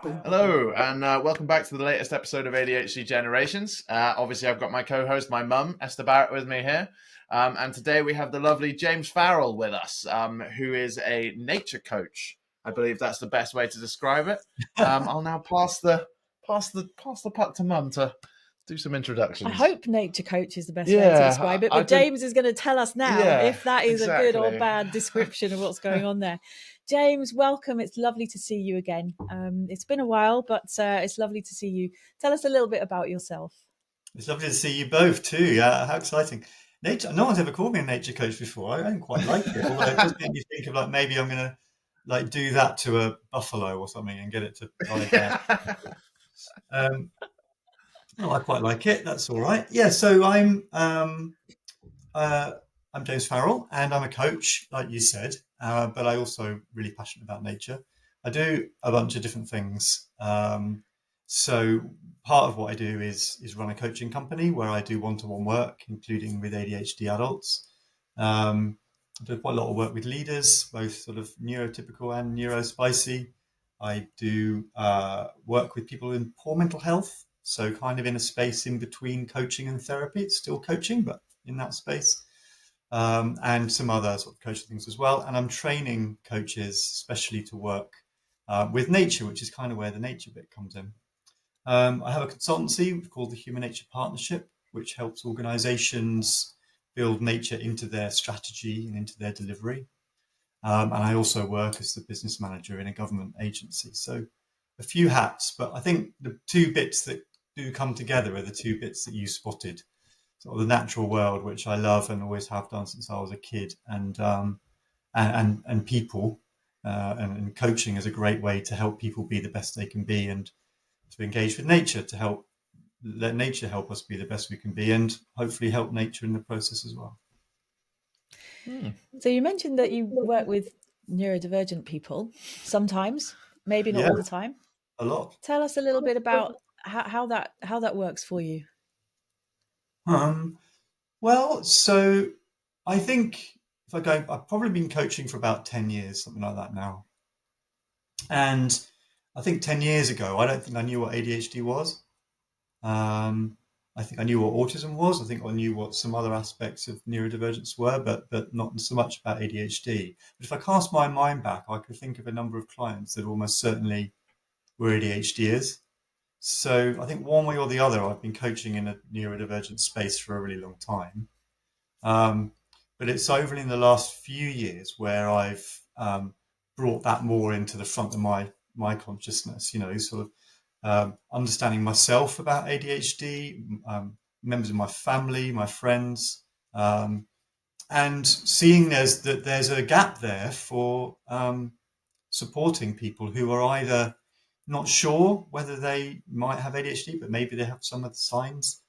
Hello, and welcome back to the latest episode of ADHD Generations. Obviously, I've got my co-host, my mum, Esther Barrett, with me here. And today we have the lovely James Farrell with us, who is a nature coach. I believe that's the best way to describe it. I'll now pass the puck to mum to do some introductions. I hope nature coach is the best way to describe it, but James is going to tell us now if that is a good or bad description of what's going on there. James, welcome. It's lovely to see you again. It's been a while, but it's lovely to see you. Tell us a little bit about yourself. It's lovely to see you both too. Yeah, how exciting. No one's ever called me a nature coach before. I don't quite like it, although it does make me think of maybe I'm going to do that to a buffalo or something and get it to lie down. I quite like it. That's all right. Yeah, so I'm James Farrell, and I'm a coach, like you said, but I'm also really passionate about nature. I do a bunch of different things. So part of what I do is run a coaching company where I do one-to-one work, including with ADHD adults. I do quite a lot of work with leaders, both sort of neurotypical and neurospicy. I do work with people in poor mental health, so kind of in a space in between coaching and therapy. It's still coaching, but in that space. And some other sort of coaching things as well. And I'm training coaches, especially to work with nature, which is kind of where the nature bit comes in. I have a consultancy called the Human Nature Partnership, which helps organizations build nature into their strategy and into their delivery. And I also work as the business manager in a government agency. So a few hats, but I think the two bits that do come together are the two bits that you spotted. Sort of the natural world, which I love and always have done since I was a kid, and people, and coaching is a great way to help people be the best they can be, and to engage with nature to let nature help us be the best we can be, and hopefully help nature in the process as well. So you mentioned that you work with neurodivergent people sometimes, maybe not all the time. A lot. Tell us a little bit about how that works for you. Well, so I think I've probably been coaching for about 10 years, something like that now. And I think 10 years ago, I don't think I knew what ADHD was. I think I knew what autism was. I think I knew what some other aspects of neurodivergence were, but not so much about ADHD. But if I cast my mind back, I could think of a number of clients that almost certainly were ADHDers. So I think one way or the other, I've been coaching in a neurodivergent space for a really long time. But it's only in the last few years where I've brought that more into the front of my consciousness, sort of understanding myself about ADHD, members of my family, my friends, and seeing that there's a gap there for supporting people who are either not sure whether they might have ADHD, but maybe they have some of the signs.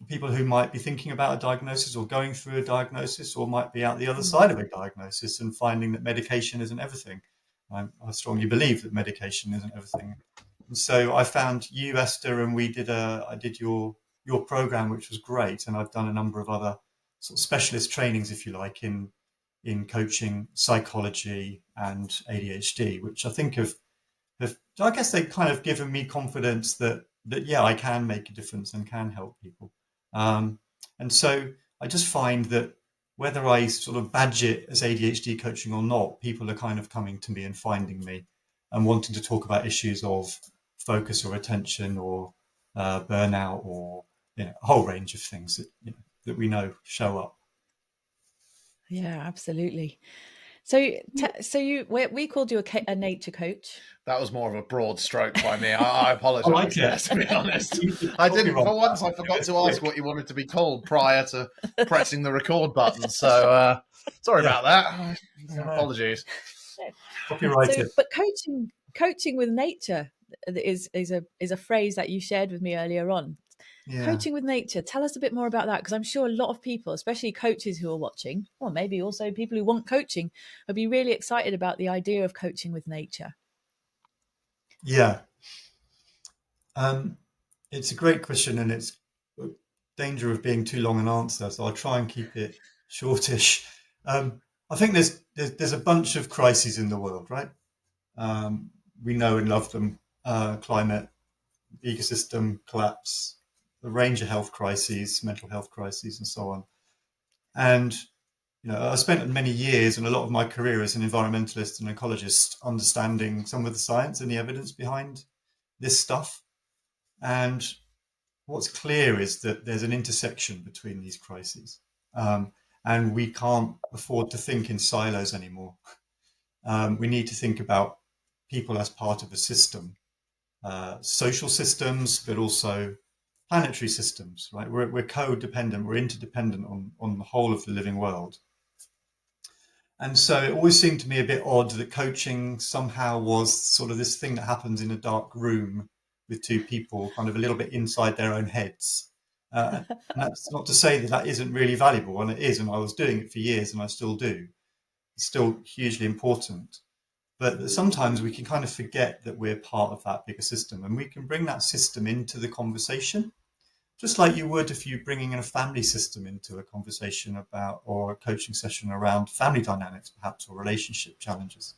People who might be thinking about a diagnosis or going through a diagnosis, or might be out the other side of a diagnosis and finding that medication isn't everything. I strongly believe that medication isn't everything. And so I found you, Esther, and I did your program, which was great. And I've done a number of other sort of specialist trainings, if you like, in coaching, psychology, and ADHD, which I think I guess they've kind of given me confidence that I can make a difference and can help people. And so I just find that whether I sort of badge it as ADHD coaching or not, people are kind of coming to me and finding me and wanting to talk about issues of focus or attention or burnout, or a whole range of things that we know show up. Yeah, absolutely. So we called you a nature coach. That was more of a broad stroke by me. I apologise, to be honest. I didn't, for once, I forgot to ask what you wanted to be called prior to pressing the record button. So sorry about that. Apologies. Copyrighted. But coaching with nature is a phrase that you shared with me earlier on. Yeah. Coaching with nature. Tell us a bit more about that, because I'm sure a lot of people, especially coaches who are watching, or maybe also people who want coaching, would be really excited about the idea of coaching with nature. Yeah. It's a great question, and it's a danger of being too long an answer, so I'll try and keep it shortish. I think there's a bunch of crises in the world, right? we know and love them: climate, ecosystem collapse, a range of health crises, mental health crises, and so on. And I spent many years and a lot of my career as an environmentalist and ecologist understanding some of the science and the evidence behind this stuff. And what's clear is that there's an intersection between these crises. And we can't afford to think in silos anymore. We need to think about people as part of a system, social systems, but also planetary systems, right? We're codependent, we're interdependent on the whole of the living world. And so it always seemed to me a bit odd that coaching somehow was sort of this thing that happens in a dark room with two people kind of a little bit inside their own heads. And that's not to say that that isn't really valuable, and it is, and I was doing it for years and I still do. It's still hugely important. But sometimes we can kind of forget that we're part of that bigger system, and we can bring that system into the conversation, just like you would if you're bringing in a family system into a conversation about, or a coaching session around family dynamics, perhaps, or relationship challenges.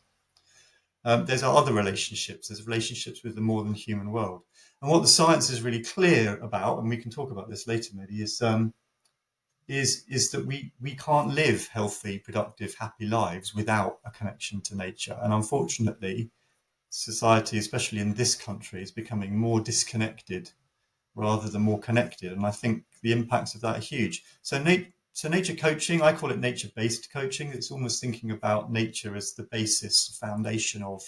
There's other relationships. There's relationships with the more than human world. And what the science is really clear about, and we can talk about this later maybe, is that we can't live healthy, productive, happy lives without a connection to nature. And unfortunately, society, especially in this country, is becoming more disconnected rather than more connected. And I think the impacts of that are huge. So nature coaching, I call it nature-based coaching. It's almost thinking about nature as the basis, foundation of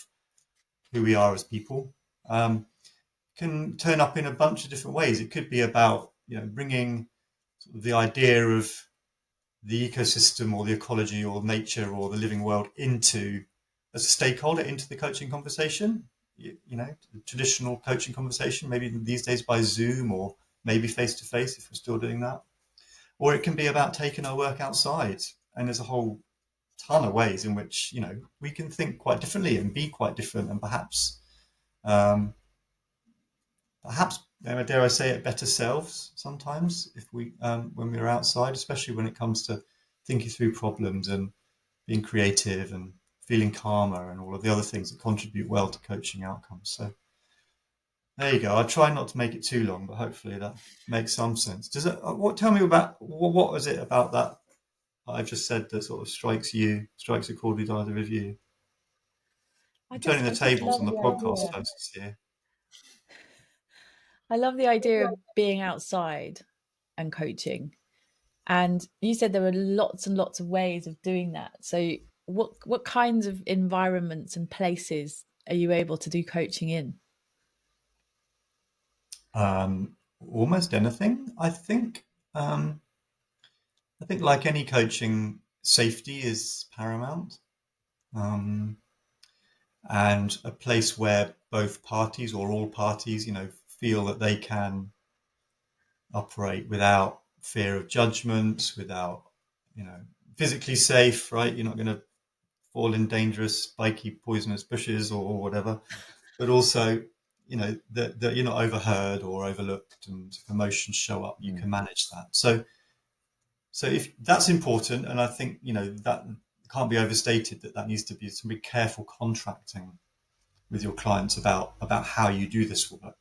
who we are as people. Can turn up in a bunch of different ways. It could be about bringing sort of the idea of the ecosystem or the ecology or nature or the living world into, as a stakeholder, into the coaching conversation. The traditional coaching conversation, maybe these days by Zoom or maybe face-to-face if we're still doing that. Or it can be about taking our work outside. And there's a whole ton of ways in which, we can think quite differently and be quite different, and perhaps, dare I say it, better selves sometimes if we, when we're outside, especially when it comes to thinking through problems and being creative and feeling calmer and all of the other things that contribute well to coaching outcomes. So there you go. I try not to make it too long, but hopefully that makes some sense. Does it? Tell me about what was it about that I've just said that sort of strikes a chord with either of you? I'm turning the tables on the podcast hosts here. I love the idea of being outside and coaching. And you said there were lots and lots of ways of doing that. So what kinds of environments and places are you able to do coaching in? Almost anything, I think. I think, like any coaching, safety is paramount. And a place where both parties or all parties, feel that they can operate without fear of judgment, without, physically safe, right? You're not going to fall in dangerous, spiky, poisonous bushes or whatever, but also, that you're not overheard or overlooked, and if emotions show up, you can manage that. So if that's important, and I think, that can't be overstated, that needs to be some really careful contracting with your clients about how you do this work.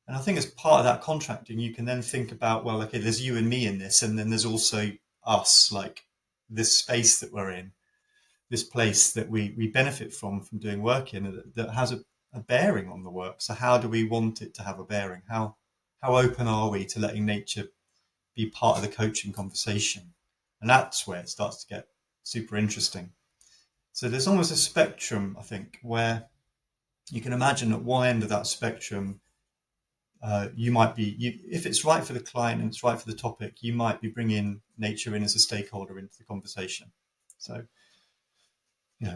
And I think as part of that contracting, you can then think about, well, okay, there's you and me in this, and then there's also us, like this space that we're in, this place that we benefit from doing work in, that has a bearing on the work. So how do we want it to have a bearing? How open are we to letting nature be part of the coaching conversation? And that's where it starts to get super interesting. So there's almost a spectrum, I think, where you can imagine at one end of that spectrum, you might be, if it's right for the client and it's right for the topic, you might be bringing nature in as a stakeholder into the conversation. So,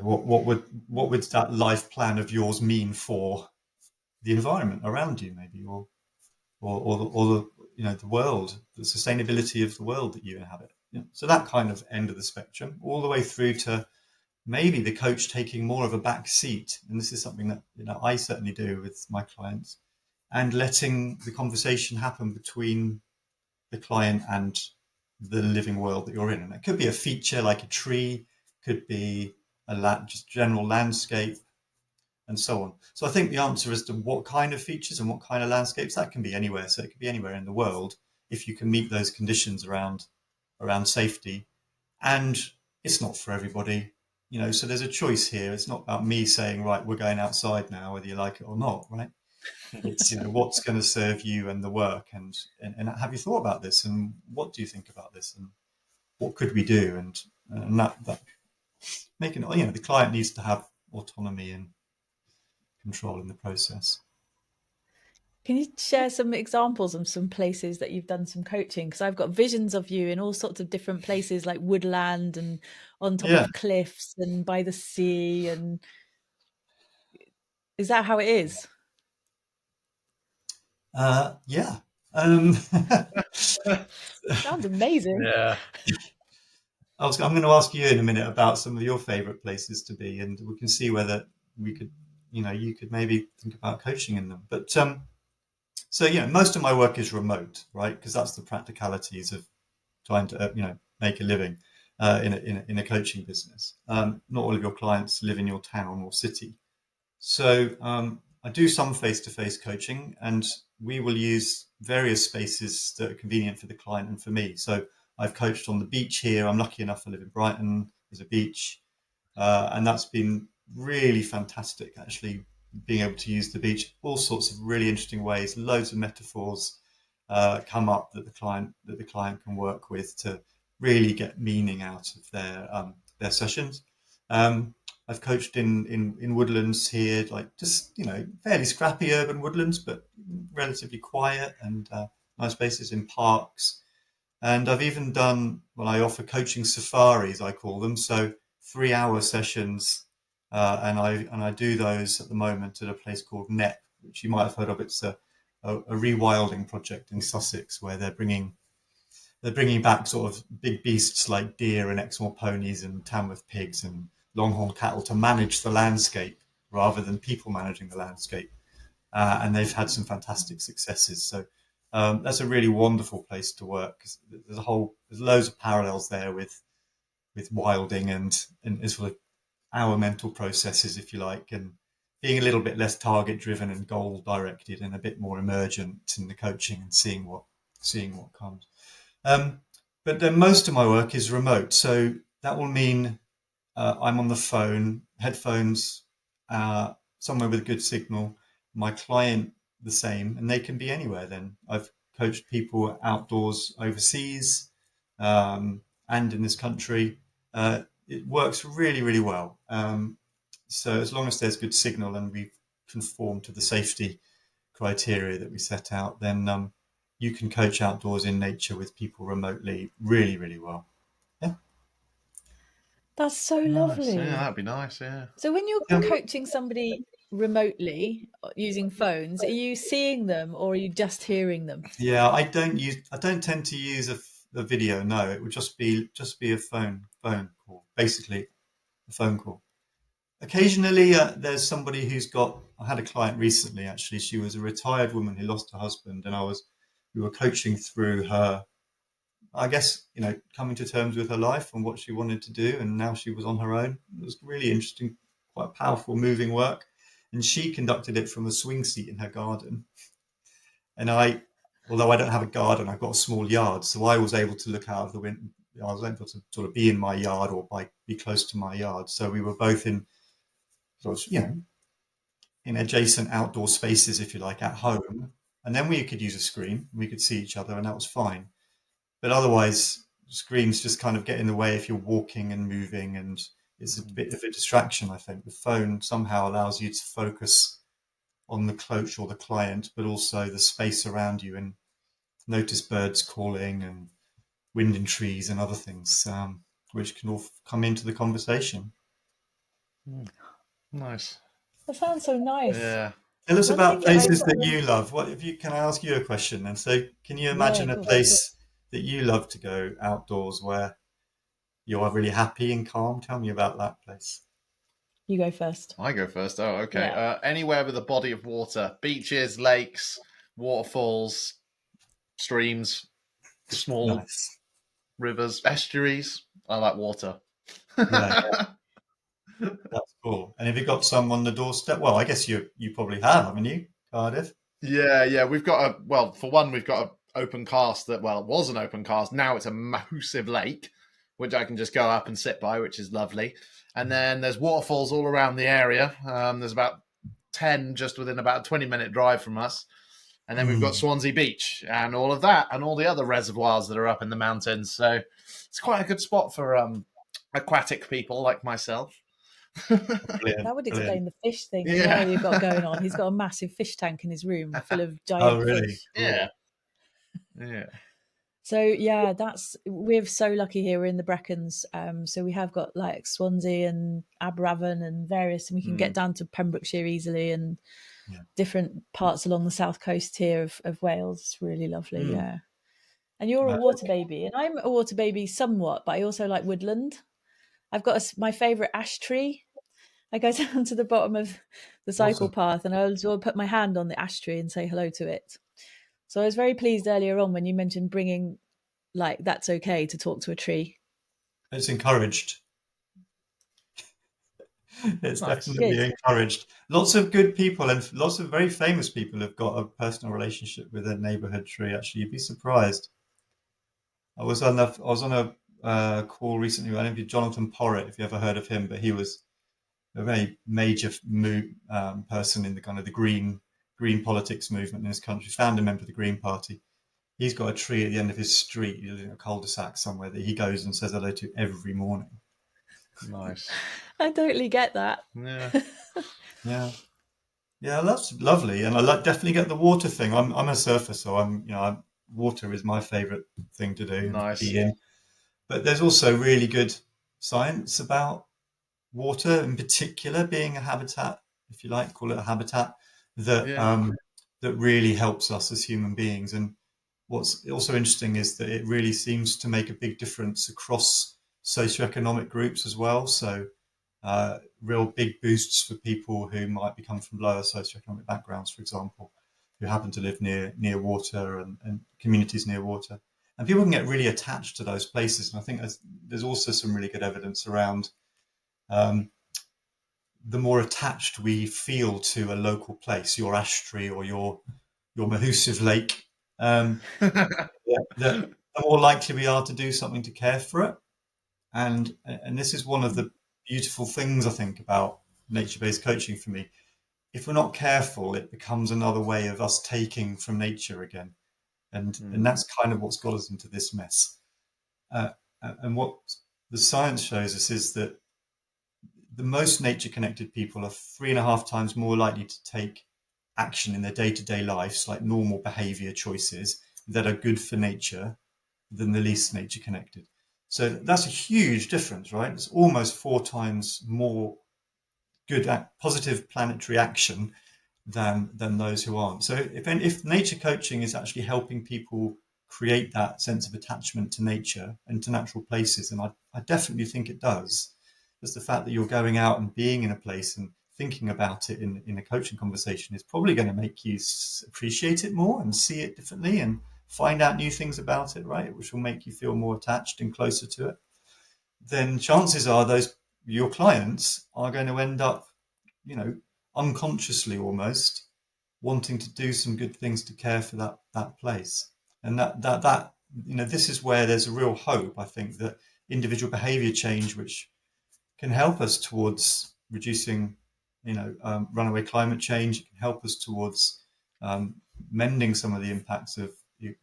what would that life plan of yours mean for the environment around you, maybe, or the world, the sustainability of the world that you inhabit. So that kind of end of the spectrum, all the way through to maybe the coach taking more of a back seat, and this is something that I certainly do with my clients, and letting the conversation happen between the client and the living world that you're in. And it could be a feature like a tree, could be just general landscape, and so on. So I think the answer as to what kind of features and what kind of landscapes, that can be anywhere. So it could be anywhere in the world if you can meet those conditions around safety. And it's not for everybody, so there's a choice here. It's not about me saying, right, we're going outside now, whether you like it or not, right? It's, what's going to serve you and the work, and have you thought about this, and what do you think about this, and what could we do? And that making it, the client needs to have autonomy and control in the process. Can you share some examples of some places that you've done some coaching? Because I've got visions of you in all sorts of different places, like woodland and on top of cliffs and by the sea. And is that how it is? Yeah. Sounds amazing. Yeah. I'm going to ask you in a minute about some of your favorite places to be, and we can see whether we could, you could maybe think about coaching in them. But so most of my work is remote, right? Because that's the practicalities of trying to make a living in a coaching business. Not all of your clients live in your town or city, so I do some face-to-face coaching, and we will use various spaces that are convenient for the client and for me. So I've coached on the beach here. I'm lucky enough to live in Brighton. There's a beach, and that's been really fantastic, actually, being able to use the beach all sorts of really interesting ways. Loads of metaphors come up that the client can work with to really get meaning out of their sessions. I've coached in woodlands here, like just fairly scrappy urban woodlands, but relatively quiet, and nice places in parks. And I've even done, I offer coaching safaris, I call them, so 3-hour sessions, and I do those at the moment at a place called NEP, which you might have heard of. It's a rewilding project in Sussex, where they're bringing back sort of big beasts like deer and Exmoor ponies and Tamworth pigs and longhorn cattle to manage the landscape rather than people managing the landscape. And they've had some fantastic successes. So that's a really wonderful place to work. There's loads of parallels there with wilding and sort of our mental processes, if you like, and being a little bit less target driven and goal directed and a bit more emergent in the coaching and seeing what comes. But then most of my work is remote. So that will mean I'm on the phone, headphones, somewhere with a good signal. My client, the same, and they can be anywhere then. I've coached people outdoors overseas and in this country. It works really, really well. So as long as there's good signal and we conform to the safety criteria that we set out, then you can coach outdoors in nature with people remotely really, really well. Yeah. That's so Nice. lovely. Yeah, that'd be nice. Yeah. So when you're coaching somebody remotely using phones, are you seeing them or are you just hearing them? Yeah, I don't tend to use a video. No, it would just be a phone call, basically a phone call. Occasionally, there's somebody I had a client recently, actually. She was a retired woman who lost her husband, and we were coaching through her, I guess, coming to terms with her life and what she wanted to do. And now she was on her own. It was really interesting, quite powerful, moving work. And she conducted it from a swing seat in her garden. And although I don't have a garden, I've got a small yard. So I was able to look out of the window. I was able to sort of be in my yard or be close to my yard. So we were both in sort of, in adjacent outdoor spaces, if you like, at home. And then we could use a screen. We could see each other, and that was fine. But otherwise, screens just kind of get in the way if you're walking and moving, and it's a bit of a distraction, I think. The phone somehow allows you to focus on the coach or the client, but also the space around you, and notice birds calling and wind in trees and other things, which can all come into the conversation. Nice. That sounds so nice. Yeah. Tell us One about thing that places that you love. Can I ask you a question? And so, can you imagine a place that you love to go outdoors where you're really happy and calm? Tell me about that place. You go first. I go first. Oh, okay. Yeah. Anywhere with a body of water, beaches, lakes, waterfalls, streams, small Nice. rivers, estuaries. I like water. Yeah. That's cool. And have you got some on the doorstep? Well, I guess you probably have, haven't you, Cardiff? Yeah. We've got for one, we've got an open cast it was an open cast. Now it's a massive lake, which I can just go up and sit by, which is lovely. And then there's waterfalls all around the area. There's about 10 just within about a 20-minute drive from us. And then we've got Swansea Beach and all of that and all the other reservoirs that are up in the mountains. So it's quite a good spot for aquatic people like myself. Brilliant, That would brilliant. explain the fish thing as Yeah. well you've got going on. He's got a massive fish tank in his room full of Oh, giant really? fish. Cool. Yeah. Yeah. So yeah, we're so lucky here. We're in the Brecons, so we have got like Swansea and Aberavon and various, and we can get down to Pembrokeshire easily and different parts along the south coast here of Wales. It's really lovely, yeah. And you're a water baby, and I'm a water baby somewhat, but I also like woodland. I've got my favourite ash tree. I go down to the bottom of the cycle Awesome. path, and I'll put my hand on the ash tree and say hello to it. So I was very pleased earlier on when you mentioned bringing, like, that's okay to talk to a tree. It's encouraged. It's Nice. definitely Good. encouraged. Lots of good people and lots of very famous people have got a personal relationship with their neighborhood tree. Actually, you'd be surprised. I was on a call recently with Jonathan Porritt, if you ever heard of him, but he was a very major person in the kind of the green politics movement in this country, founder member of the Green Party. He's got a tree at the end of his street, in a cul-de-sac somewhere, that he goes and says hello to every morning. Nice. I totally get that. Yeah. Yeah, yeah, that's lovely, and I definitely get the water thing. I'm a surfer, so water is my favourite thing to do and Nice. be in. But there's also really good science about water, in particular, being a habitat, if you like, call it a habitat, that Yeah. that really helps us as human beings. And what's also interesting is that it really seems to make a big difference across socioeconomic groups as well. So real big boosts for people who might come from lower socioeconomic backgrounds, for example, who happen to live near water and communities near water. And people can get really attached to those places. And I think there's also some really good evidence around the more attached we feel to a local place, your ash tree or your Mahusive lake, the more likely we are to do something to care for it. And this is one of the beautiful things I think about nature-based coaching for me. If we're not careful, it becomes another way of us taking from nature again, and that's kind of what's got us into this mess. And what the science shows us is that the most nature-connected people are 3.5 times more likely to take action in their day-to-day lives, like normal behavior choices that are good for nature, than the least nature-connected. So that's a huge difference, right? It's almost 4 times more good, positive planetary action than those who aren't. So if nature coaching is actually helping people create that sense of attachment to nature and to natural places, and I definitely think it does. Just the fact that you're going out and being in a place and thinking about it in a coaching conversation is probably going to make you appreciate it more and see it differently and find out new things about it, right? Which will make you feel more attached and closer to it. Then chances are your clients are going to end up, unconsciously almost wanting to do some good things to care for that place. And that this is where there's a real hope, I think, that individual behavior change, which can help us towards reducing, runaway climate change. It can help us towards mending some of the impacts of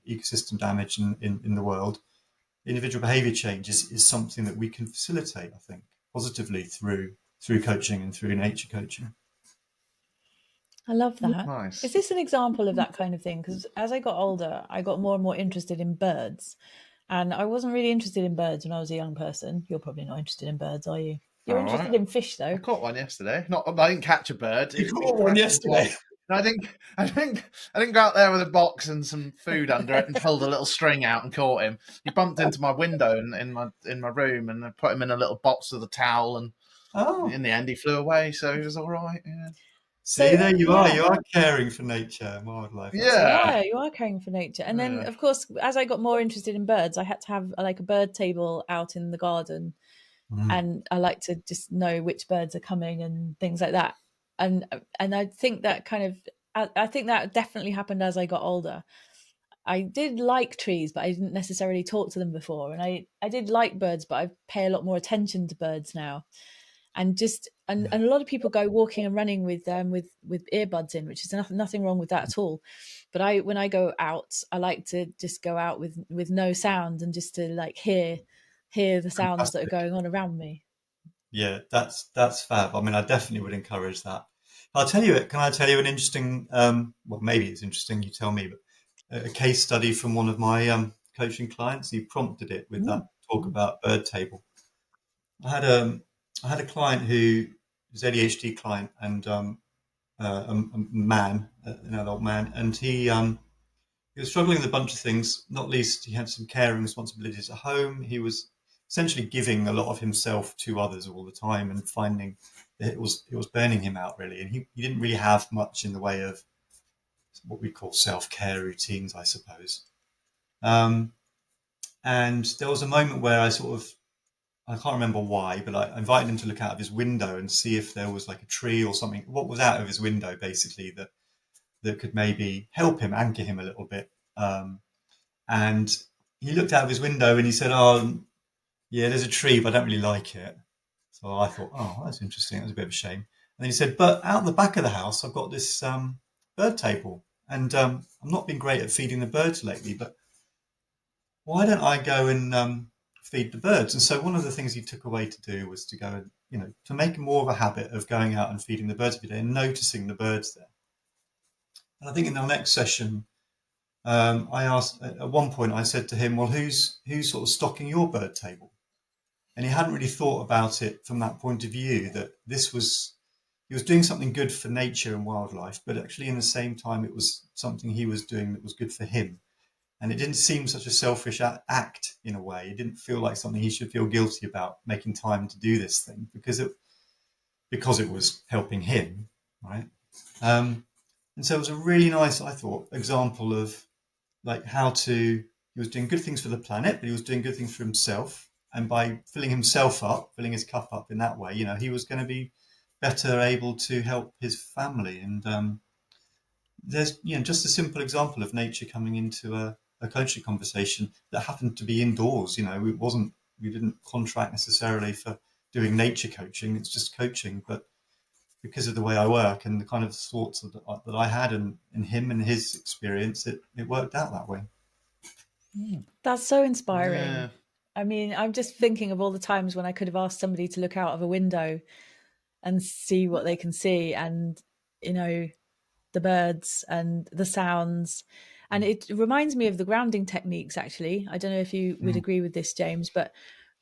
ecosystem damage in the world. Individual behavior change is something that we can facilitate, I think, positively through coaching and through nature coaching. I love that. Nice. Is this an example of that kind of thing? Because as I got older, I got more and more interested in birds. And I wasn't really interested in birds when I was a young person. You're probably not interested in birds, are you? You're All interested right. in fish, though. I caught one yesterday. I didn't catch a bird. You He caught one yesterday. I didn't go out there with a box and some food under it and pulled a little string out and caught him. He bumped into my window in my room, and I put him in a little box with a towel, and in the end he flew away. So he was all right. Yeah. See, there you are. Yeah. You are caring for nature and wildlife. Yeah. You are caring for nature. And then, of course, as I got more interested in birds, I had to have like a bird table out in the garden and I like to just know which birds are coming and things like that. And I think that kind of I think that definitely happened as I got older. I did like trees, but I didn't necessarily talk to them before. And I did like birds, but I pay a lot more attention to birds now. And just and a lot of people go walking and running with earbuds in, which is nothing wrong with that at all. But when I go out, I like to just go out with no sound and just to like hear the sounds that are Fantastic. going on around me. Yeah, that's fab. I mean, I definitely would encourage that. I'll tell you it. Can I tell you an interesting? Well, maybe it's interesting. You tell me, but a case study from one of my coaching clients. He prompted it with that Mm. talk about bird table. I had a I had a client who was ADHD client and a man, an adult man, and he was struggling with a bunch of things. Not least, he had some caring responsibilities at home. He was essentially giving a lot of himself to others all the time, and finding that it was burning him out really. And he didn't really have much in the way of what we call self care routines, I suppose. Um, and there was a moment where I can't remember why, but I invited him to look out of his window and see if there was like a tree or something. What was out of his window, basically, that could maybe help him, anchor him a little bit. And he looked out of his window and he said, "Oh, yeah, there's a tree, but I don't really like it." So I thought, "Oh, that's interesting. That was a bit of a shame." And then he said, "But out the back of the house, I've got this bird table, and I've not been great at feeding the birds lately. But why don't I go and feed the birds?" And so one of the things he took away to do was to go and, to make more of a habit of going out and feeding the birds every day and noticing the birds there. And I think in the next session, I asked at one point, I said to him, "Well, who's sort of stocking your bird table?" And he hadn't really thought about it from that point of view, that he was doing something good for nature and wildlife, but actually in the same time it was something he was doing that was good for him. And it didn't seem such a selfish act in a way. It didn't feel like something he should feel guilty about, making time to do this thing because it was helping him, right? And so it was a really nice, I thought, example of like he was doing good things for the planet, but he was doing good things for himself. And by filling himself up, filling his cup up in that way, he was going to be better able to help his family. And there's, just a simple example of nature coming into a coaching conversation that happened to be indoors. We didn't contract necessarily for doing nature coaching. It's just coaching, but because of the way I work and the kind of thoughts that I had in him and his experience, it worked out that way. That's so inspiring. Yeah. I mean, I'm just thinking of all the times when I could have asked somebody to look out of a window and see what they can see, and you know the birds and the sounds. And it reminds me of the grounding techniques, actually. I don't know if you would Mm. agree with this, James, but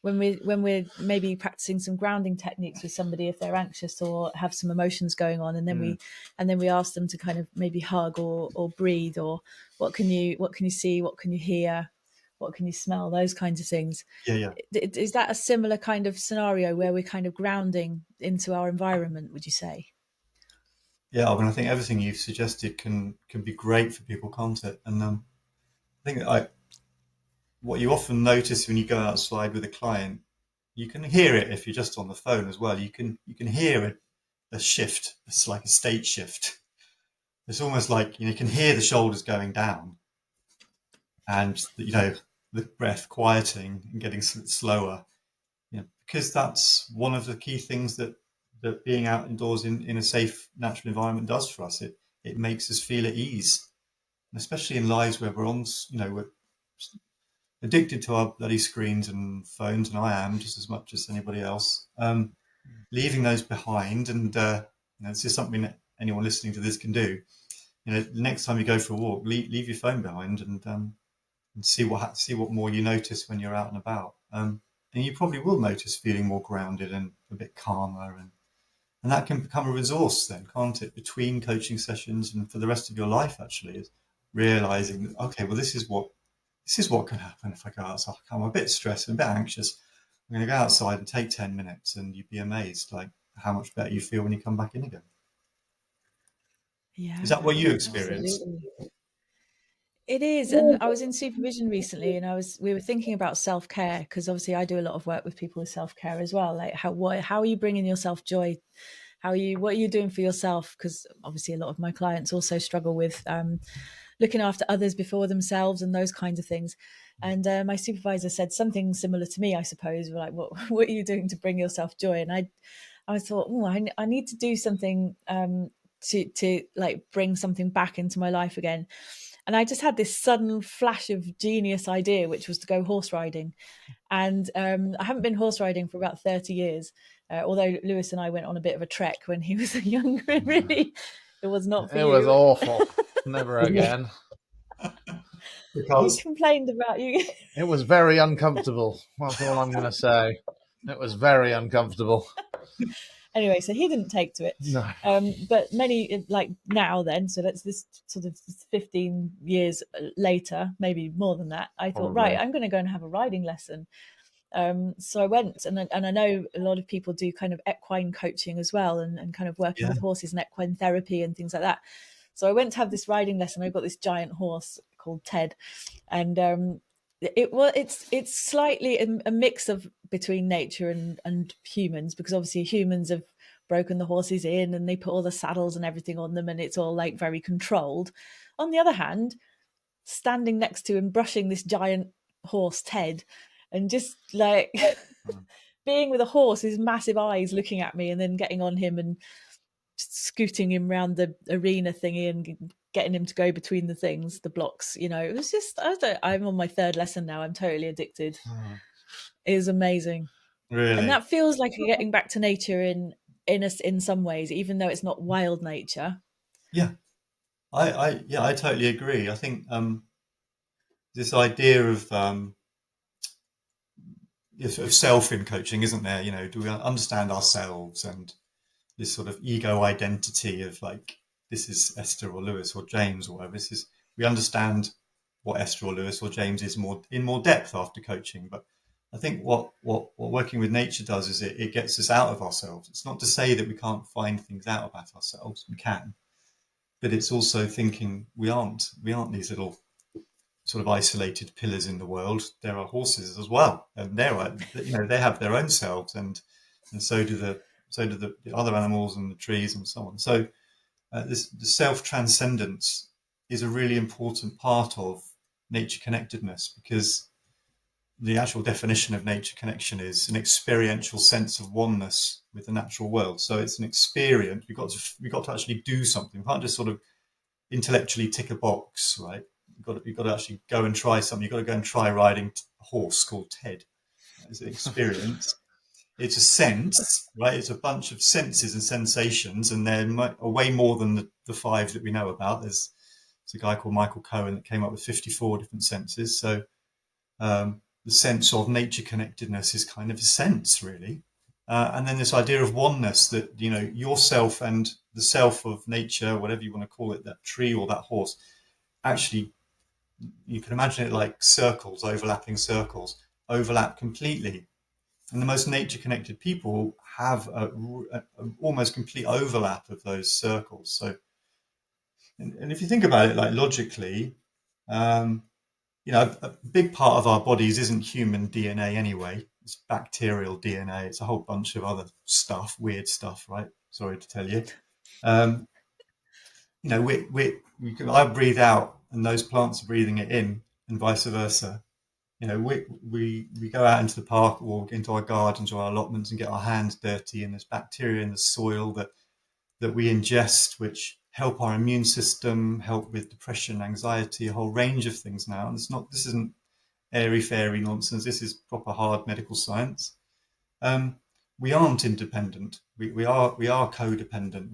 when we're maybe practicing some grounding techniques with somebody if they're anxious or have some emotions going on, and then we ask them to kind of maybe hug or breathe, or what can you see, what can you hear, what can you smell, those kinds of things. Yeah. Is that a similar kind of scenario where we're kind of grounding into our environment, would you say? Yeah, I mean, I think everything you've suggested can be great for people, can't it? And I think what you often notice when you go outside with a client, you can hear it if you're just on the phone as well. You can hear a shift. It's like a state shift. It's almost like you can hear the shoulders going down, and the breath quieting and getting slower. Because that's one of the key things that being out indoors in a safe natural environment does for us. It makes us feel at ease, and especially in lives where we're addicted to our bloody screens and phones, and I am just as much as anybody else. Leaving those behind, and this is something that anyone listening to this can do. The next time you go for a walk, leave your phone behind, and see what more you notice when you're out and about. And you probably will notice feeling more grounded and a bit calmer, and that can become a resource then, can't it? Between coaching sessions and for the rest of your life, actually, is realizing that, okay, well, this is what can happen if I go outside. I'm a bit stressed and a bit anxious. I'm going to go outside and take 10 minutes, and you'd be amazed like how much better you feel when you come back in again. Is Yeah, that what you experience? absolutely. It is, and I was in supervision recently, and we were thinking about self-care, because obviously I do a lot of work with people with self-care as well. Like how are you bringing yourself joy? What are you doing for yourself? Because obviously a lot of my clients also struggle with looking after others before themselves and those kinds of things. And my supervisor said something similar to me, I suppose, like what are you doing to bring yourself joy? And I thought, oh, I need to do something to like bring something back into my life again. And I just had this sudden flash of genius idea, which was to go horse riding. And I haven't been horse riding for about 30 years, although Lewis and I went on a bit of a trek when he was younger. Really, it was not for It was you. awful. Never again. He Because complained about you. It was very uncomfortable. That's all I'm going to say. It was very uncomfortable. Anyway, so he didn't take to it. No. But many, like now then, so that's this sort of 15 years later, maybe more than that, I thought, Probably. right, I'm going to go and have a riding lesson. So I went, and I know a lot of people do kind of equine coaching as well, and kind of working with horses and equine therapy and things like that. So I went to have this riding lesson. I got this giant horse called Ted, and it's slightly a mix of between nature and humans, because obviously humans have broken the horses in and they put all the saddles and everything on them, and it's all like very controlled. On the other hand, standing next to him, brushing this giant horse Ted, and just like being with a horse, his massive eyes looking at me, and then getting on him and scooting him around the arena thingy and getting him to go between the things, the blocks. It was just, I'm on my third lesson now. I'm totally addicted. It is amazing. And really, that feels like getting back to nature in some ways, even though it's not wild nature. yeah, I totally agree. I think this idea of self in coaching, isn't there? Do we understand ourselves, and this sort of ego identity of like, this is Esther or Lewis or James or whatever. This is, we understand what Esther or Lewis or James is more depth after coaching. But I think what working with nature does is it gets us out of ourselves. It's not to say that we can't find things out about ourselves. We can, but it's also thinking we aren't these little sort of isolated pillars in the world. There are horses as well, and they have their own selves, and so do the other animals and the trees and so on. So the self transcendence is a really important part of nature connectedness, because the actual definition of nature connection is an experiential sense of oneness with the natural world. So it's an experience. We've got to actually do something. We can't just sort of intellectually tick a you've right? You've got to actually go and try something. You've got to go and try riding a horse called Ted. It's an experience. It's a sense, right? It's a bunch of senses and sensations, and they're way more than the five that we know about. There's a guy called Michael Cohen that came up with 54 different senses. So the sense of nature connectedness is kind of a sense, really. And then this idea of oneness, that yourself and the self of nature, whatever you want to call it, that tree or that horse, actually, you can imagine it like circles, overlapping circles, overlap completely. And the most nature connected people have a almost complete overlap of those circles. So, and if you think about it, like logically, um, a big part of our bodies isn't human DNA anyway. It's bacterial DNA. It's a whole bunch of other stuff, weird stuff, right? Sorry to tell you. Um, I breathe out, and those plants are breathing it in, and vice versa. We go out into the park or into our gardens or our allotments and get our hands dirty, and there's bacteria in the soil that we ingest, which help our immune system, help with depression, anxiety, a whole range of things now. And this isn't airy fairy nonsense. This is proper hard medical science. We aren't independent. We are codependent.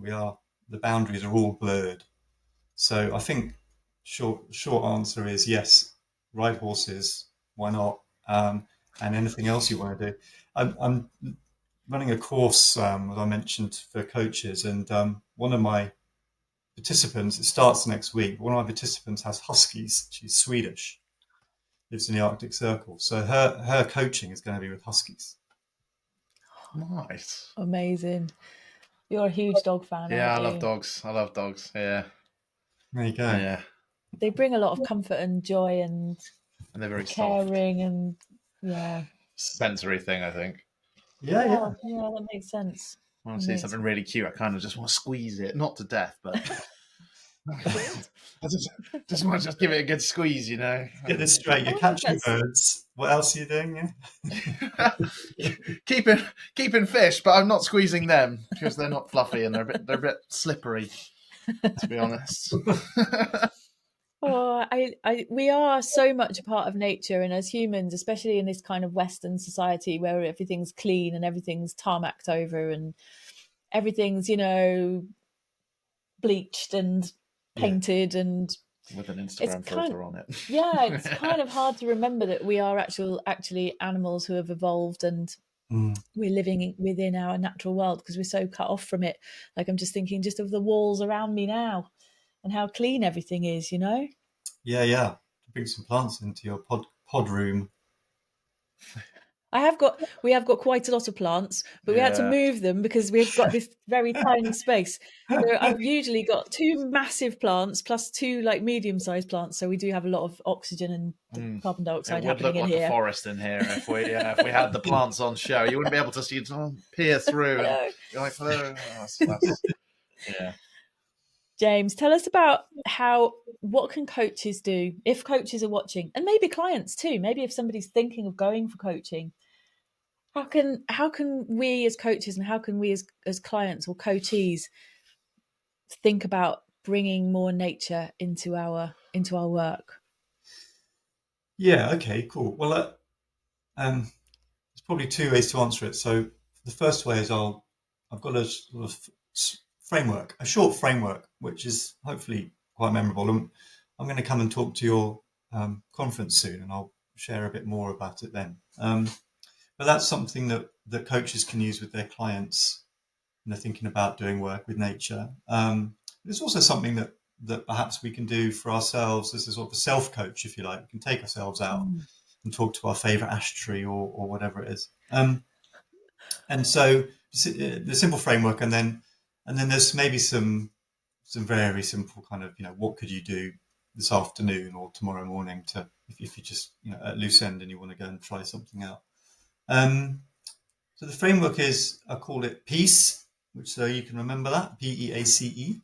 The boundaries are all blurred. So I think short answer is yes. Ride horses. Why not? And anything else you want to do. I'm running a course, as I mentioned, for coaches, and one of my participants, it starts next week. One of my participants has huskies. She's Swedish, lives in the Arctic Circle. So her coaching is going to be with huskies. Nice. Amazing. You're a huge dog fan, Yeah, aren't I you? love dogs. I love dogs. Yeah. There you go. Yeah. they bring a lot of comfort and joy and they're very soft. caring and yeah. Sensory thing, I think. Yeah, yeah. Yeah, that makes sense. When I see something really cute, I kind of just want to squeeze it, not to death, but I just want to just give it a good squeeze, you know. Get this straight. You're catching birds. What else are you doing? keeping fish, but I'm not squeezing them because they're not fluffy and they're a bit slippery, to be honest. Oh, we are so much a part of nature, and as humans, especially in this kind of Western society where everything's clean and everything's tarmacked over and everything's, bleached and painted, and with an it's Instagram filter on it. Yeah, it's kind of hard to remember that we are actually animals who have evolved and we're living within our natural world because we're so cut off from it. Like, I'm just thinking just of the walls around me now and how clean everything is, Yeah. Bring some plants into your pod room. We have got quite a lot of plants, but we had to move them because we've got this very tiny space. So I've usually got 2 massive plants plus 2 like medium-sized plants. So we do have a lot of oxygen and carbon dioxide happening in here. It would look like a forest in here if we had the plants on show. You wouldn't be able to see it peer through. And you're like, hello. Yeah. James, tell us about what can coaches do if coaches are watching, and maybe clients too. Maybe if somebody's thinking of going for coaching, how can we as coaches and how can we as clients or coachees think about bringing more nature into our work? Yeah. Okay. Cool. Well, there's probably 2 ways to answer it. So the first way is I've got a sort of framework, a short framework, which is hopefully quite memorable. And I'm going to come and talk to your conference soon, and I'll share a bit more about it then. But that's something that coaches can use with their clients when they're thinking about doing work with nature. It's also something that perhaps we can do for ourselves as a sort of a self-coach, if you like. We can take ourselves out and talk to our favourite ash tree or whatever it is. And so the simple framework, and then there's maybe some very simple kind of, what could you do this afternoon or tomorrow morning to if you just at loose end and you want to go and try something out. So the framework is, I call it PEACE, which so you can remember that, PEACE.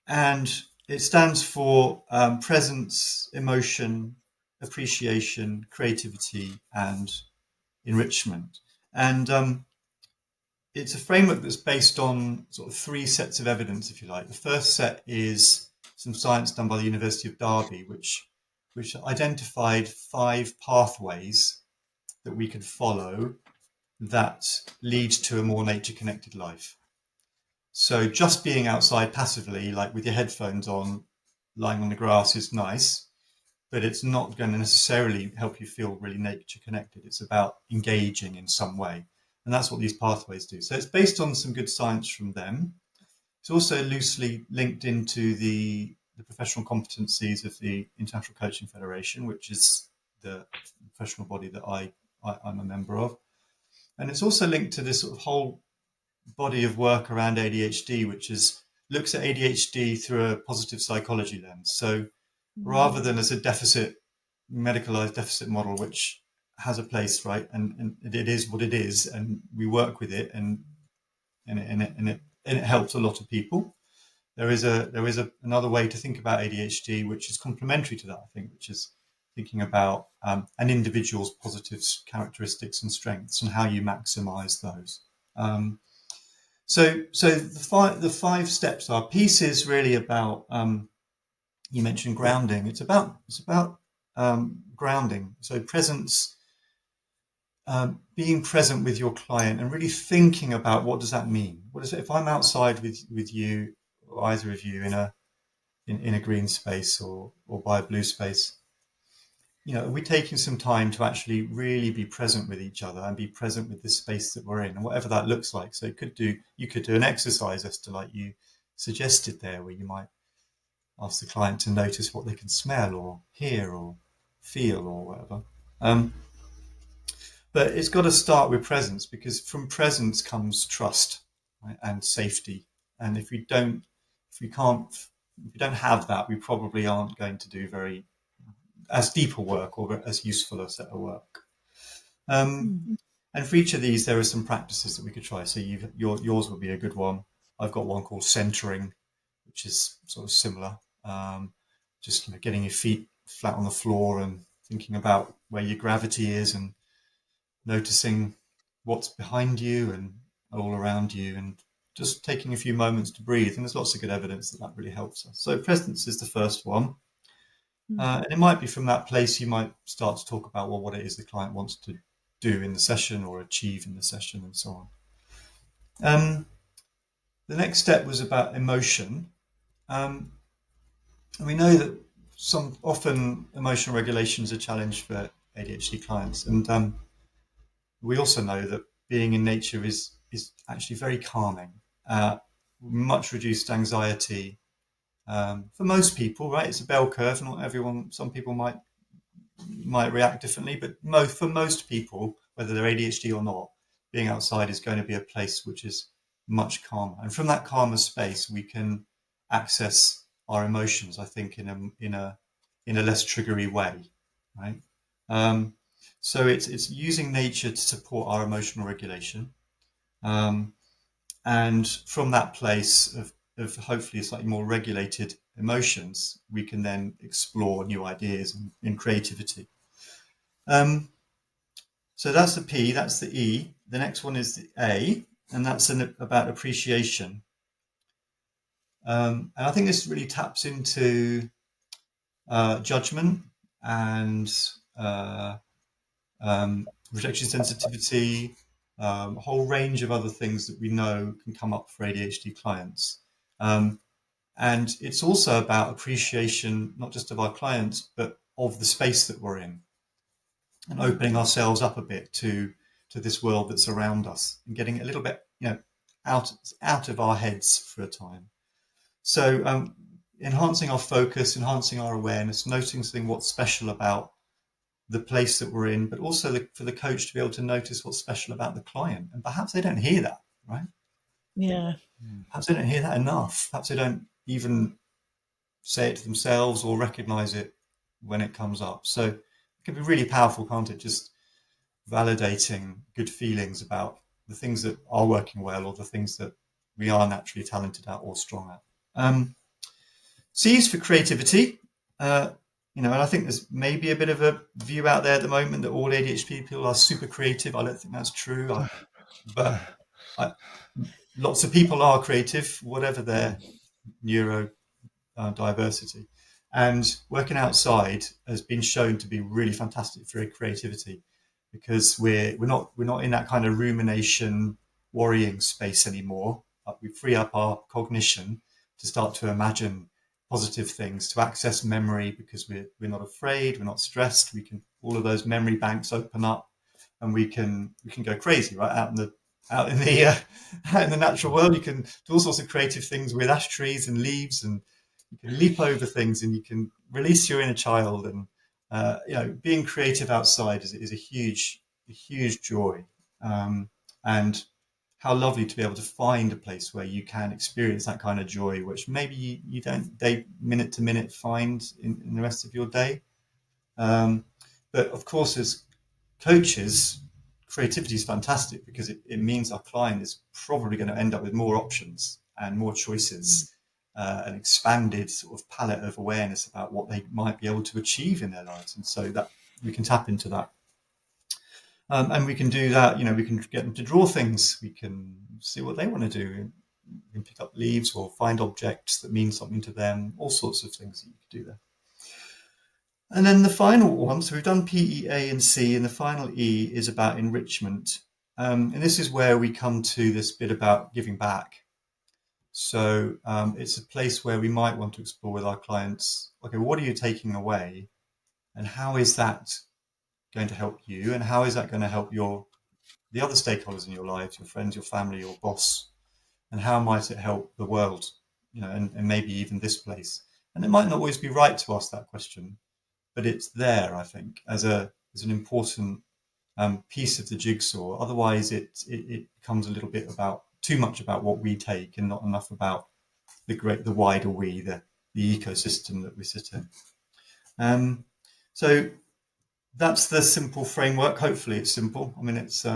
And it stands for presence, emotion, appreciation, creativity, and enrichment. And it's a framework that's based on sort of 3 sets of evidence, if you like. The first set is some science done by the University of Derby, which identified 5 pathways that we could follow that lead to a more nature-connected life. So just being outside passively, like with your headphones on, lying on the grass is nice, but it's not going to necessarily help you feel really nature-connected. It's about engaging in some way. And that's what these pathways do. So it's based on some good science from them. It's also loosely linked into the professional competencies of the International Coaching Federation, which is the professional body that I'm a member of. And it's also linked to this sort of whole body of work around ADHD, which looks at ADHD through a positive psychology lens. So rather than as a medicalized deficit model, which has a place, right, and it is what it is, and we work with it, and it helps a lot of people. There is another way to think about ADHD, which is complementary to that, I think, which is thinking about an individual's positive characteristics and strengths and how you maximize those. So the 5 steps are: peace is really about, you mentioned grounding. It's about grounding. So presence, being present with your client and really thinking about what does that mean? What is it if I'm outside with you, or either of you, in a green space or by a blue space? Are we taking some time to actually really be present with each other and be present with the space that we're in, and whatever that looks like? So you could do an exercise, as to like you suggested there, where you might ask the client to notice what they can smell or hear or feel or whatever. But it's got to start with presence, because from presence comes trust, right, and safety. And if we can't if we don't have that, we probably aren't going to do as deeper work or as useful a set of work. And for each of these, there are some practices that we could try. So yours would be a good one. I've got one called centering, which is sort of similar. Just getting your feet flat on the floor and thinking about where your gravity is and noticing what's behind you and all around you, and just taking a few moments to breathe. And there's lots of good evidence that really helps us. So presence is the first one. And it might be from that place you might start to talk about, well, what it is the client wants to do in the session or achieve in the session and so on. The next step was about emotion. And we know that often emotional regulation is a challenge for ADHD clients. And we also know that being in nature is actually very calming, much reduced anxiety. For most people, right? It's a bell curve. Not everyone. Some people might react differently, but for most people, whether they're ADHD or not, being outside is going to be a place which is much calmer. And from that calmer space, we can access our emotions, I think, in a less triggery way, right? So it's using nature to support our emotional regulation, and from that place of hopefully slightly more regulated emotions, we can then explore new ideas and creativity. So that's the P, that's the E. The next one is the A, and that's about appreciation. And I think this really taps into judgment and rejection sensitivity, a whole range of other things that we know can come up for ADHD clients. And it's also about appreciation, not just of our clients, but of the space that we're in, and opening ourselves up a bit to this world that's around us, and getting a little bit, out of our heads for a time. So enhancing our focus, enhancing our awareness, noticing what's special about the place that we're in, but also for the coach to be able to notice what's special about the client. And perhaps they don't hear that, right? Yeah. Perhaps they don't hear that enough. Perhaps they don't even say it to themselves or recognize it when it comes up. So it can be really powerful, can't it? Just validating good feelings about the things that are working well or the things that we are naturally talented at or strong at. C is for creativity. And I think there's maybe a bit of a view out there at the moment that all ADHD people are super creative. I don't think that's true. But lots of people are creative, whatever their neurodiversity. And working outside has been shown to be really fantastic for creativity, because we're not in that kind of rumination, worrying space anymore. We free up our cognition to start to imagine positive things, to access memory, because we're not afraid, we're not stressed. All of those memory banks open up, and we can go crazy, right? Out in the natural world, you can do all sorts of creative things with ash trees and leaves, and you can leap over things, and you can release your inner child. And being creative outside is a huge joy. And how lovely to be able to find a place where you can experience that kind of joy, which maybe you don't minute to minute find in the rest of your day. But of course, as coaches, creativity is fantastic, because it means our client is probably going to end up with more options and more choices, an expanded sort of palette of awareness about what they might be able to achieve in their lives. And so that we can tap into that. And we can do that, we can get them to draw things. We can see what they want to do. We can pick up leaves or find objects that mean something to them, all sorts of things that you could do there. And then the final one, so we've done P, E, A, and C, and the final E is about enrichment. And this is where we come to this bit about giving back. So it's a place where we might want to explore with our clients, okay, what are you taking away? And how is that going to help you? And how is that going to help the other stakeholders in your lives, your friends, your family, your boss? And how might it help the world, and maybe even this place? And it might not always be right to ask that question, but it's there, I think, as an important piece of the jigsaw. Otherwise, it becomes a little bit too much about what we take, and not enough about the wider we, the ecosystem that we sit in. So that's the simple framework. Hopefully it's simple. I mean, it's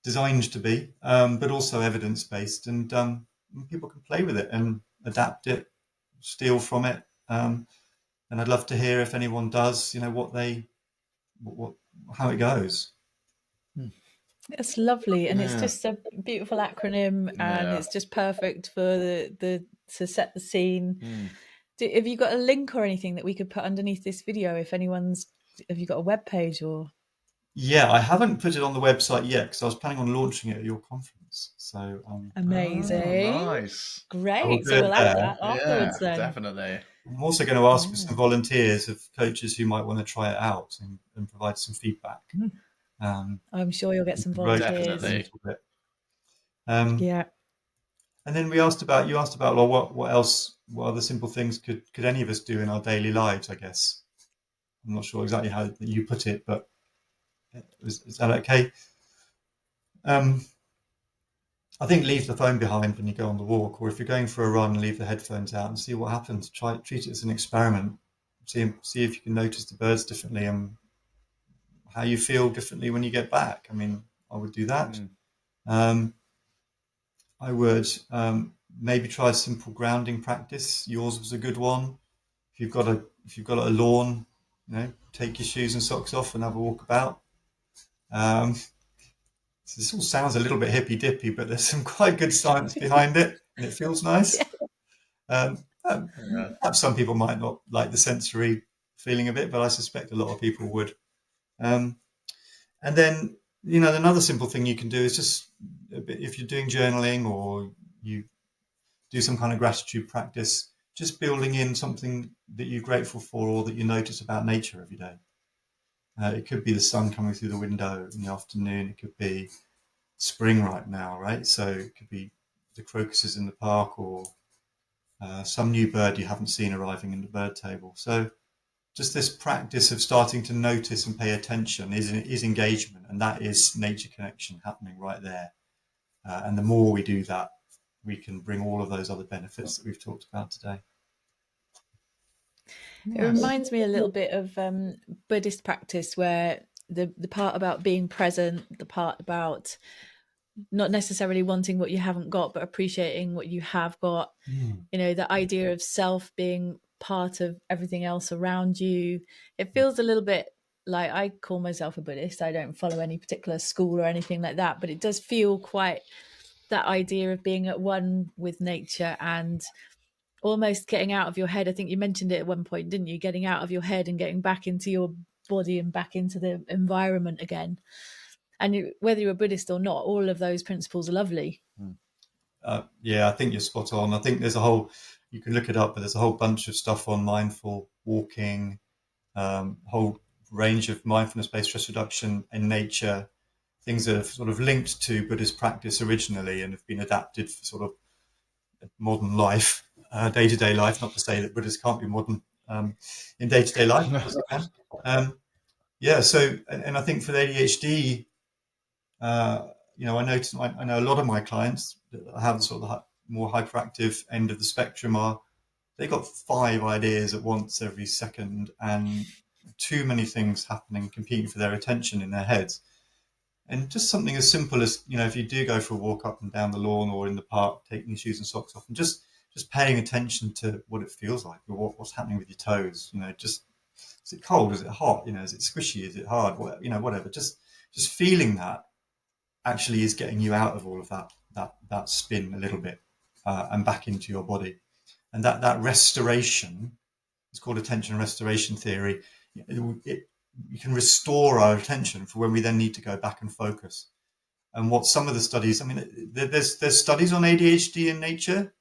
designed to be, but also evidence-based, and people can play with it and adapt it, steal from it. And I'd love to hear if anyone does, how it goes. It's lovely, and it's just a beautiful acronym, and it's just perfect for the to set the scene. Have you got a link or anything that we could put underneath this video if anyone's? Have you got a web page or? Yeah, I haven't put it on the website yet because I was planning on launching it at your conference. So Amazing, nice, great. So we'll add that afterwards then. Definitely. I'm also going to ask for some volunteers of coaches who might want to try it out and provide some feedback. I'm sure you'll get some volunteers. Definitely. Yeah. And then you asked about, well, what else, what other simple things could any of us do in our daily lives, I guess. I'm not sure exactly how you put it, but is that okay? I think leave the phone behind when you go on the walk, or if you're going for a run, leave the headphones out and see what happens. Treat it as an experiment. See if you can notice the birds differently and how you feel differently when you get back. I mean, I would do that. I would maybe try a simple grounding practice. Yours was a good one. If you've got a lawn, take your shoes and socks off and have a walk about. So this all sounds a little bit hippy dippy, but there's some quite good science behind it, and it feels nice. Perhaps some people might not like the sensory feeling of it, but I suspect a lot of people would. And then, another simple thing you can do is just, if you're doing journaling or you do some kind of gratitude practice, just building in something that you're grateful for or that you notice about nature every day. It could be the sun coming through the window in the afternoon. It could be spring right now, right? So it could be the crocuses in the park or some new bird you haven't seen arriving in the bird table. So just this practice of starting to notice and pay attention is engagement, and that is nature connection happening right there. And the more we do that, we can bring all of those other benefits that we've talked about today. It reminds me a little bit of Buddhist practice, where the part about being present, the part about not necessarily wanting what you haven't got, but appreciating what you have got. The idea of self being part of everything else around you. It feels a little bit like, I call myself a Buddhist. I don't follow any particular school or anything like that, but it does feel quite that idea of being at one with nature and almost getting out of your head. I think you mentioned it at one point, didn't you? Getting out of your head and getting back into your body and back into the environment again. And whether you're a Buddhist or not, all of those principles are lovely. Yeah, I think you're spot on. I think you can look it up, but there's a whole bunch of stuff on mindful walking, whole range of mindfulness-based stress reduction in nature, things that are sort of linked to Buddhist practice originally and have been adapted for sort of modern life, day-to-day life. Not to say that Buddhists can't be modern in day-to-day life, of course they can. So, and I think for the ADHD, I know a lot of my clients that have sort of the more hyperactive end of the spectrum they got 5 ideas at once every second and too many things happening, competing for their attention in their heads. And just something as simple as, if you do go for a walk up and down the lawn or in the park, taking your shoes and socks off and just paying attention to what it feels like, or what's happening with your toes, is it cold? Is it hot? Is it squishy? Is it hard? Whatever. Just feeling that actually is getting you out of all of that spin a little bit and back into your body. And that restoration, it's called attention restoration theory. You can restore our attention for when we then need to go back and focus. And what some of the studies, there's studies on ADHD in nature,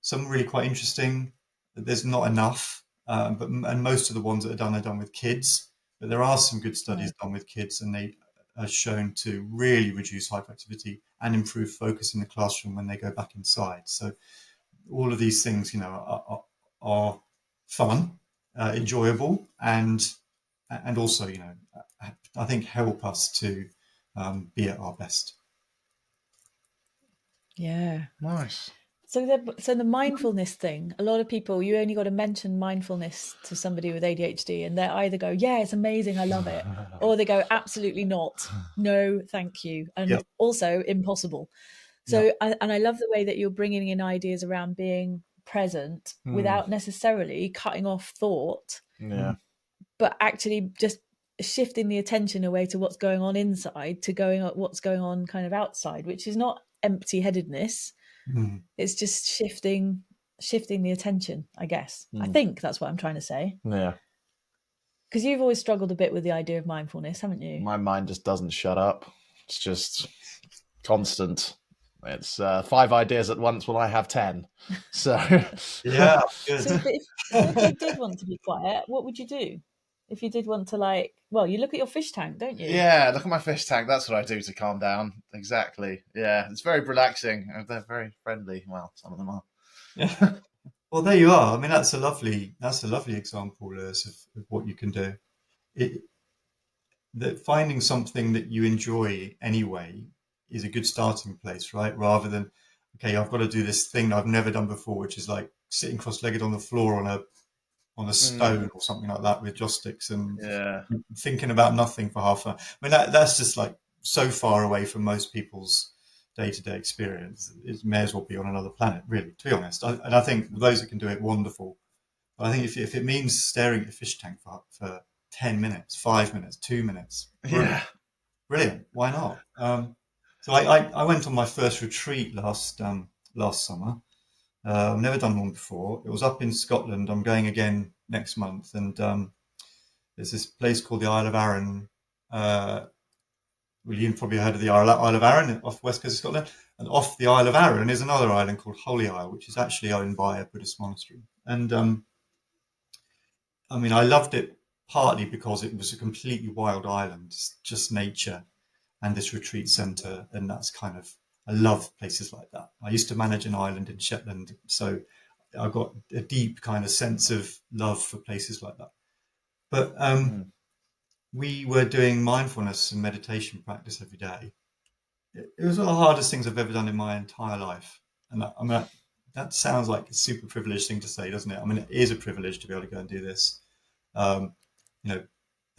some really quite interesting. There's not enough, and most of the ones that are done with kids. But there are some good studies done with kids, and they are shown to really reduce hyperactivity and improve focus in the classroom when they go back inside. So all of these things, are fun, enjoyable, and also, I think help us to be at our best. Yeah. Nice. So the mindfulness thing, a lot of people, you only got to mention mindfulness to somebody with ADHD and they either go, yeah, it's amazing, I love it, or they go, absolutely not, no, thank you, and also impossible. So, and I love the way that you're bringing in ideas around being present without necessarily cutting off thought, but actually just shifting the attention away to what's going on inside to what's going on kind of outside, which is not empty-headedness. It's just shifting the attention, I guess. I think that's what I'm trying to say. Yeah. Because you've always struggled a bit with the idea of mindfulness, haven't you? My mind just doesn't shut up. It's just constant. It's 5 ideas at once when I have 10. So yeah, good. So, but if you did want to be quiet, what would you do? If you did want to, like, well, you look at your fish tank, don't you? Yeah, look at my fish tank. That's what I do to calm down. Exactly. Yeah, it's very relaxing. They're very friendly. Well, some of them are. Yeah. Well, there you are. I mean, that's a lovely example, Lewis, of what you can do. That finding something that you enjoy anyway is a good starting place, right? Rather than, okay, I've got to do this thing that I've never done before, which is like sitting cross-legged on the floor on a stone or something like that with joss sticks and thinking about nothing for half an hour. I mean, that's just like so far away from most people's day-to-day experience. It may as well be on another planet, really, to be honest. And I think those that can do it, wonderful. But I think if it means staring at a fish tank for 10 minutes, 5 minutes, 2 minutes, brilliant. Why not? So I went on my first retreat last summer. I've never done one before. It was up in Scotland. I'm going again next month. And there's this place called the Isle of Arran. Well, you've probably heard of the Isle of Arran off the west coast of Scotland. And off the Isle of Arran is another island called Holy Isle, which is actually owned by a Buddhist monastery. And I mean, I loved it partly because it was a completely wild island, just nature and this retreat centre. And that's kind of, I love places like that. I used to manage an island in Shetland, so I got a deep kind of sense of love for places like that. But we were doing mindfulness and meditation practice every day. It was one of the hardest things I've ever done in my entire life. And I mean, that sounds like a super privileged thing to say, doesn't it? I mean, it is a privilege to be able to go and do this. You know,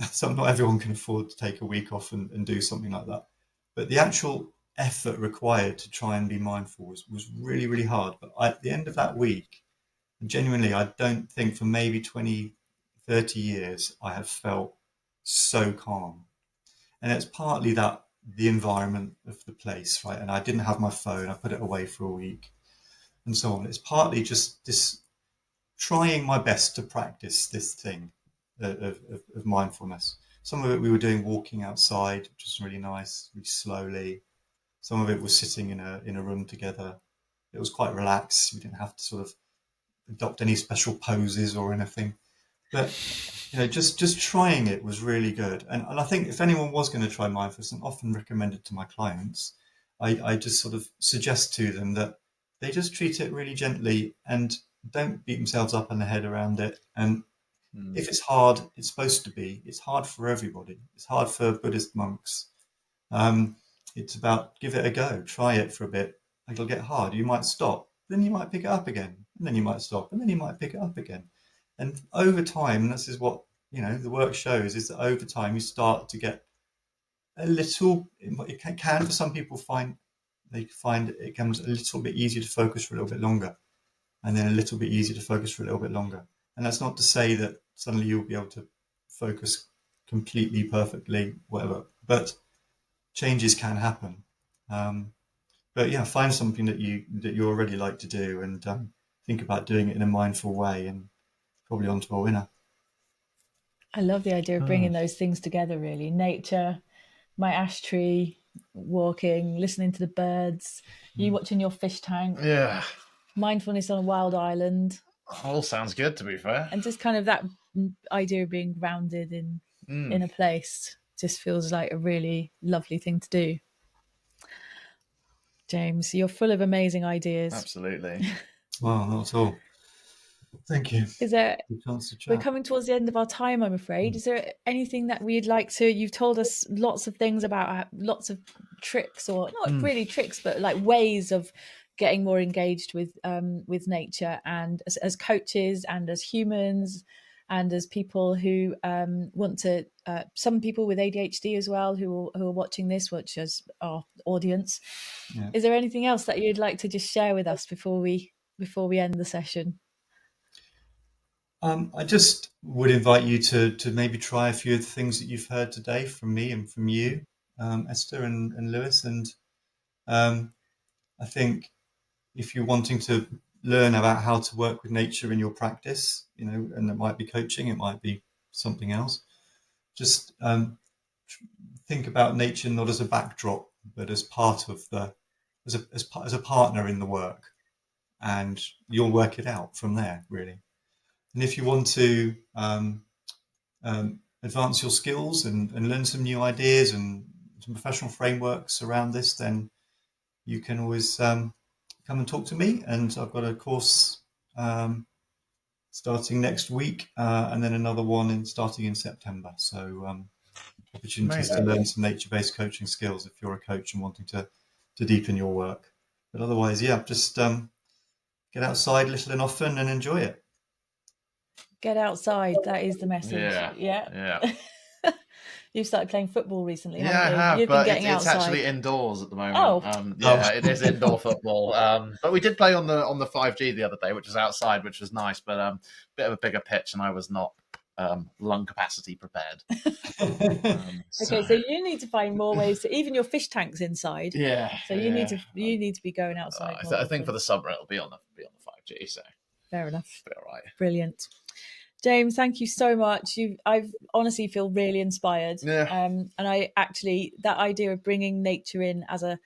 not everyone can afford to take a week off and do something like that. But the actual effort required to try and be mindful was really, really hard. But at the end of that week, genuinely, I don't think for maybe 20, 30 years, I have felt so calm. And it's partly that the environment of the place, right? And I didn't have my phone. I put it away for a week and so on. It's partly just this trying my best to practice this thing of mindfulness. Some of it we were doing walking outside, which was really nice, really slowly. Some of it was sitting in a room together. It was quite relaxed. We didn't have to sort of adopt any special poses or anything. But just trying it was really good. And I think if anyone was going to try mindfulness, and often recommend it to my clients, I just sort of suggest to them that they just treat it really gently and don't beat themselves up on the head around it. And if it's hard, it's supposed to be. It's hard for everybody. It's hard for Buddhist monks. It's about give it a go, try it for a bit. It'll get hard. You might stop, then you might pick it up again, and then you might stop, and then you might pick it up again. And over time, this is what the work shows, is that over time you start to get a little. It can for some people find it becomes a little bit easier to focus for a little bit longer, and then a little bit easier to focus for a little bit longer. And that's not to say that suddenly you'll be able to focus completely, perfectly, whatever. But changes can happen. But yeah, find something that you already like to do, and think about doing it in a mindful way, and probably onto a winner. I love the idea of bringing those things together, really. Nature, my ash tree, walking, listening to the birds, you watching your fish tank. Yeah. Mindfulness on a wild island. All sounds good, to be fair. And just kind of that idea of being grounded in a place just feels like a really lovely thing to do. James, you're full of amazing ideas. Absolutely. Wow, not at all. Thank you. We're coming towards the end of our time, I'm afraid. Is there anything that we'd like to? You've told us lots of things about lots of tricks, or not really tricks, but like ways of getting more engaged with nature, and as coaches and as humans and as people who want to, some people with ADHD as well who are watching this, which is our audience. Yeah. Is there anything else that you'd like to just share with us before we end the session? I just would invite you to maybe try a few of the things that you've heard today from me and from you, Esther and Lewis. And I think if you're wanting to learn about how to work with nature in your practice, and it might be coaching, it might be something else, just think about nature not as a backdrop, but as part of as a partner in the work, and you'll work it out from there, really. And if you want to advance your skills and learn some new ideas and some professional frameworks around this, then you can always come and talk to me. And I've got a course starting next week, and then another one starting in September. So opportunities to learn some nature-based coaching skills if you're a coach and wanting to deepen your work. But otherwise, just get outside little and often and enjoy it. Get outside. That is the message. Yeah. You've started playing football recently, yeah, haven't you? I have, You've but been getting it's outside. actually indoors at the moment. Oh. It is indoor football. But we did play on the 5G the other day, which was outside, which was nice, but a bit of a bigger pitch, and I was not lung capacity prepared. Okay, so you need to find more ways to, even your fish tank's inside. Yeah. So you need to be going outside. I think for the summer it'll be on the 5G. So fair enough. All right. Brilliant. James, thank you so much. I've honestly feel really inspired. Yeah. And I actually, that idea of bringing nature in as a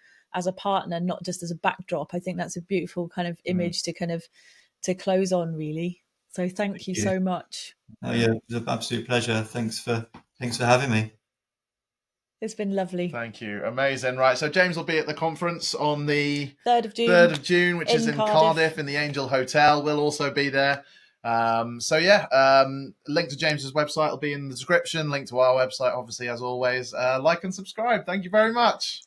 partner, not just as a backdrop, I think that's a beautiful kind of image to close on, really. So thank you so much. Oh yeah, it was an absolute pleasure. Thanks for having me. It's been lovely. Thank you. Amazing. Right. So James will be at the conference on the 3rd of June, which is in Cardiff in the Angel Hotel. We'll also be there. Link to James's website will be in the description. Link to our website, obviously, as always. Like and subscribe. Thank you very much.